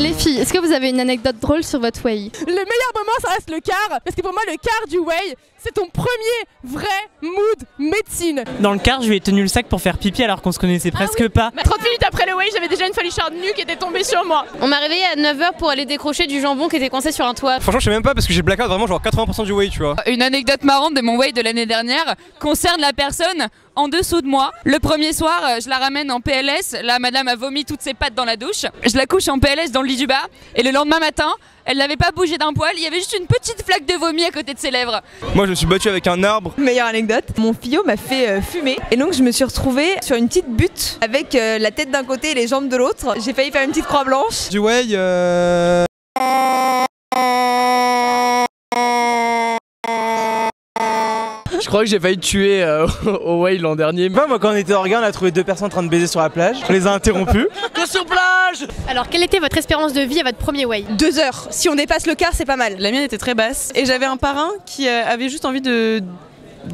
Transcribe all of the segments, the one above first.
Les filles, est-ce que vous avez une anecdote drôle sur votre way? Le meilleur moment, ça reste le quart, parce que pour moi, le quart du way, c'est ton premier vrai mood médecine. Dans le quart, je lui ai tenu le sac pour faire pipi alors qu'on se connaissait presque pas. 30 minutes après le way, j'avais déjà une falucharde nue qui était tombée sur moi. On m'a réveillée à 9h pour aller décrocher du jambon qui était coincé sur un toit. Franchement, je sais même pas parce que j'ai blackout vraiment genre 80% du way, tu vois. Une anecdote marrante de mon way de l'année dernière concerne la personne en dessous de moi. Le premier soir, je la ramène en PLS. Là, madame a vomi toutes ses pattes dans la douche. Je la couche en PLS dans le lit du bas. Et le lendemain matin, elle n'avait pas bougé d'un poil. Il y avait juste une petite flaque de vomi à côté de ses lèvres. Moi, je me suis battu avec un arbre. Meilleure anecdote, mon fillot m'a fait fumer. Et donc, je me suis retrouvée sur une petite butte avec la tête d'un côté et les jambes de l'autre. J'ai failli faire une petite croix blanche. Du way, Je crois que j'ai failli te tuer au way l'an dernier. moi quand on était organe, on a trouvé deux personnes en train de baiser sur la plage. On les a interrompus. Que sur plage. Alors, quelle était votre espérance de vie à votre premier way? 2 heures. Si on dépasse le quart, c'est pas mal. La mienne était très basse et j'avais un parrain qui avait juste envie de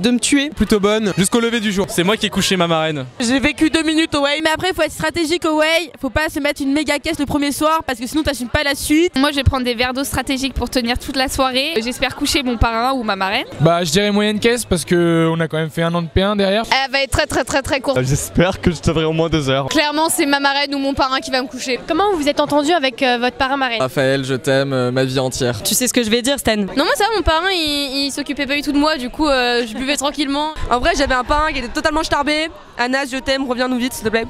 me tuer. Plutôt bonne, jusqu'au lever du jour. C'est moi qui ai couché ma marraine. J'ai vécu 2 minutes au way, mais après, il faut être stratégique au way. Faut pas se mettre une méga caisse le premier soir parce que sinon, t'assumes pas la suite. Moi, je vais prendre des verres d'eau stratégiques pour tenir toute la soirée. J'espère coucher mon parrain ou ma marraine. Bah je dirais moyenne caisse parce que on a quand même fait un an de P1 derrière. Elle va être très courte. J'espère que je te ferai au moins 2 heures. Clairement, c'est ma marraine ou mon parrain qui va me coucher. Comment vous vous êtes entendu avec votre parrain marraine? Raphaël, je t'aime, ma vie entière. Tu sais ce que je vais dire, Stan? Non, moi ça, mon parrain, il s'occupait pas du tout de moi. Du coup, je buvais tranquillement. En vrai, j'avais un parrain qui était totalement starbé. Anas, je t'aime, reviens-nous vite, s'il te plaît.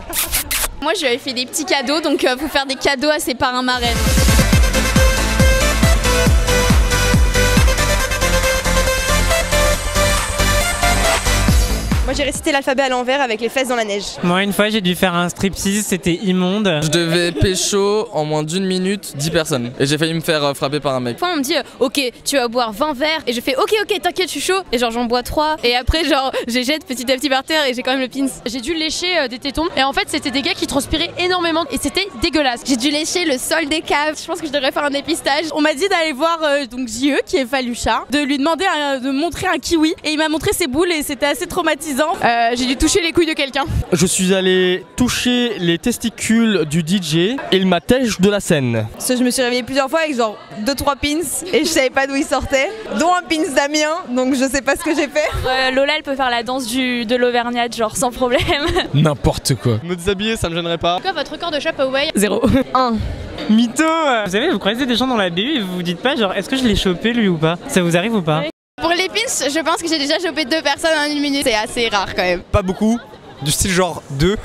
Moi, je lui avais fait des petits cadeaux, donc faut faire des cadeaux à ses parrains marraines. Moi, j'ai récité l'alphabet à l'envers avec les fesses dans la neige. Moi, une fois, j'ai dû faire un striptease, c'était immonde. Je devais pécho en moins d'1 minute 10 personnes. Et j'ai failli me faire frapper par un mec. Une fois, on me dit ok, tu vas boire 20 verres. Et je fais ok, t'inquiète, je suis chaud. Et genre, j'en bois 3. Et après, genre, je jette petit à petit par terre et j'ai quand même le pins. J'ai dû lécher des tétons et en fait, c'était des gars qui transpiraient énormément et c'était dégueulasse. J'ai dû lécher le sol des caves. Je pense que je devrais faire un dépistage. On m'a dit d'aller voir donc JE qui est Falucha, de lui demander de montrer un kiwi et il m'a montré ses boules et c'était assez traumatisant. J'ai dû toucher les couilles de quelqu'un. Je suis allé toucher les testicules du DJ et il m'a têche de la scène. Parce que je me suis réveillée plusieurs fois avec genre 2-3 pins et je savais pas d'où ils sortaient, dont un pins Damien, donc je sais pas ce que j'ai fait. Lola, elle peut faire la danse de l'Auvergnat, genre sans problème. N'importe quoi. Me déshabiller, ça me gênerait pas. Quoi, votre record de shop au way? 0. 1. Mytho. Vous savez, vous croisez des gens dans la BU et vous vous dites pas genre est-ce que je l'ai chopé lui ou pas? Ça vous arrive ou pas? Pour les pins, je pense que j'ai déjà chopé 2 personnes en 1 minute. C'est assez rare quand même. Pas beaucoup. Du style genre 2.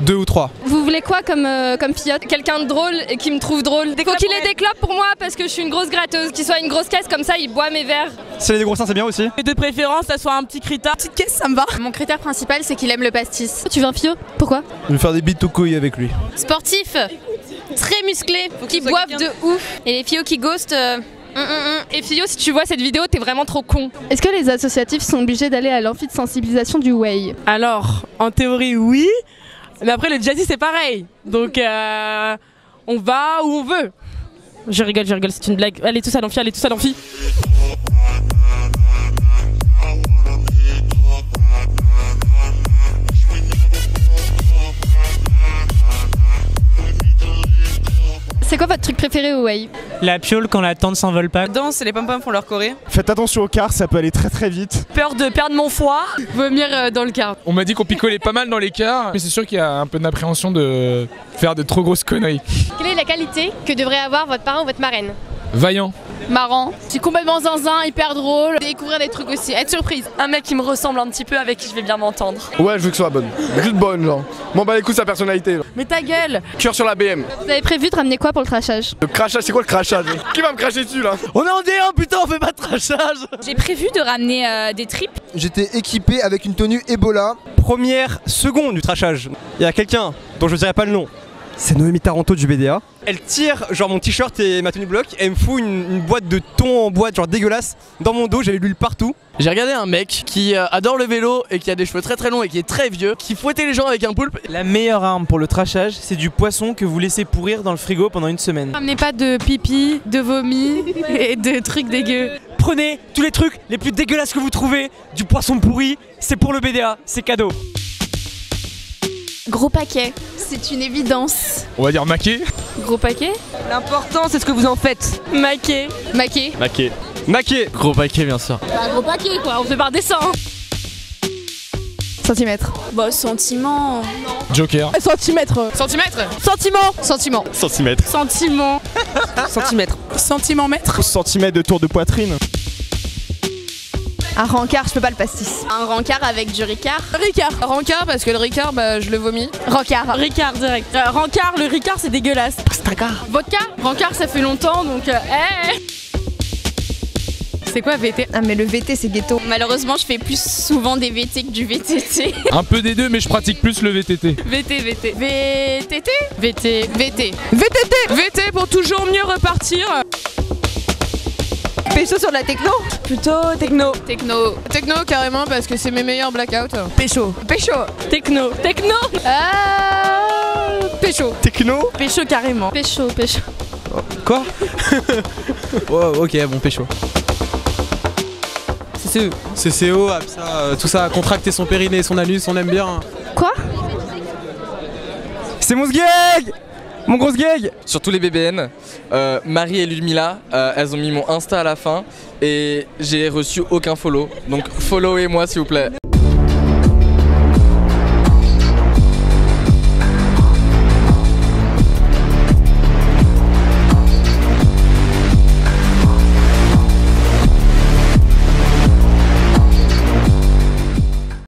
2 ou 3. Vous voulez quoi comme fillette? Quelqu'un de drôle et qui me trouve drôle. Faut qu'il ait des clopes pour moi parce que je suis une grosse gratteuse. Qu'il soit une grosse caisse comme ça, il boit mes verres. Si elle a des gros seins, c'est bien aussi. Et de préférence, ça soit un petit critère. Petite caisse, ça me va. Mon critère principal, c'est qu'il aime le pastis. Tu veux un fillot? Pourquoi? Je vais faire des bites aux couilles avec lui. Sportif, très musclé, qui boivent de ouf. Et les filles qui ghostent. Et Fio, si tu vois cette vidéo, t'es vraiment trop con. Est-ce que les associatifs sont obligés d'aller à l'amphi de sensibilisation du way? Alors, en théorie, oui. Mais après, le jazzy, c'est pareil. Donc, on va où on veut. Je rigole, c'est une blague. Allez tous à l'amphi, C'est quoi votre truc préféré au way? La piole quand la tente s'envole pas. Danse et les pom-pom font leur choré. Faites attention au quart, ça peut aller très très vite. Peur de perdre mon foie. Vomir dans le quart. On m'a dit qu'on picolait pas mal dans les quarts, mais c'est sûr qu'il y a un peu d'appréhension de faire de trop grosses conneries. Quelle est la qualité que devrait avoir votre parrain ou votre marraine? Vaillant. Marrant. C'est complètement zinzin, hyper drôle. Découvrir des trucs aussi, être surprise. Un mec qui me ressemble un petit peu, avec qui je vais bien m'entendre. Ouais, je veux que ce soit bonne. Juste bonne, genre. M'en bat les couilles sa personnalité. Là. Mais ta gueule. Cœur sur la BM. Vous avez prévu de ramener quoi pour le crachage? Le crachage, c'est quoi le crachage? Qui va me cracher dessus là? On est en D1 putain, on fait pas de crachage. J'ai prévu de ramener des tripes. J'étais équipé avec une tenue Ebola. Première seconde du trachage. Il y a quelqu'un dont je dirais pas le nom. C'est Noémie Taranto du BDA. Elle tire genre mon t-shirt et ma tenue bloc et elle me fout une boîte de thon en boîte genre dégueulasse dans mon dos, j'avais l'huile partout. J'ai regardé un mec qui adore le vélo et qui a des cheveux très très longs et qui est très vieux, qui fouettait les gens avec un poulpe. La meilleure arme pour le trachage, c'est du poisson que vous laissez pourrir dans le frigo pendant une semaine. Ramenez pas de pipi, de vomi et de trucs dégueux. Prenez tous les trucs les plus dégueulasses que vous trouvez, du poisson pourri, c'est pour le BDA, c'est cadeau. Gros paquet, c'est une évidence. On va dire maquet. Gros paquet. L'important, c'est ce que vous en faites. Maquet. Maquet. Maquet. Maquet. Gros paquet, bien sûr. Bah, gros paquet quoi, on fait par dessin. Centimètre. Bah, sentiment. Joker. Centimètre. Centimètre. Sentiment. Sentiment. Centimètre. Sentiment. Centimètre. Sentiment mètre. Centimètre de tour de poitrine. Un rencard, je peux pas le pastis. Un rencard avec du Ricard. Ricard. Rencard parce que le Ricard, bah je le vomis. Rencard. Ricard direct. Rencard, le Ricard c'est dégueulasse. Vodka. Rencard ça fait longtemps donc C'est quoi VT? Ah mais le VT c'est ghetto. Malheureusement, je fais plus souvent des VT que du VTT. Un peu des deux, mais je pratique plus le VTT. VT. VTT. VT. VT. VTT. VT pour toujours mieux repartir. Pécho sur de la techno. Plutôt techno. Techno. Techno carrément parce que c'est mes meilleurs blackouts. Pécho. Pécho. Techno. Techno. Pécho. Techno. Pécho carrément. Pécho. Quoi? Oh, ok, bon, pécho. CCO, ça, tout ça, contracter son périnée, son anus, on aime bien. Quoi? C'est mon sgeg! Mon gros sgeg! Sur tous les BBN, Marie et Ludmilla, elles ont mis mon Insta à la fin et j'ai reçu aucun follow. Donc followez-moi s'il vous plaît.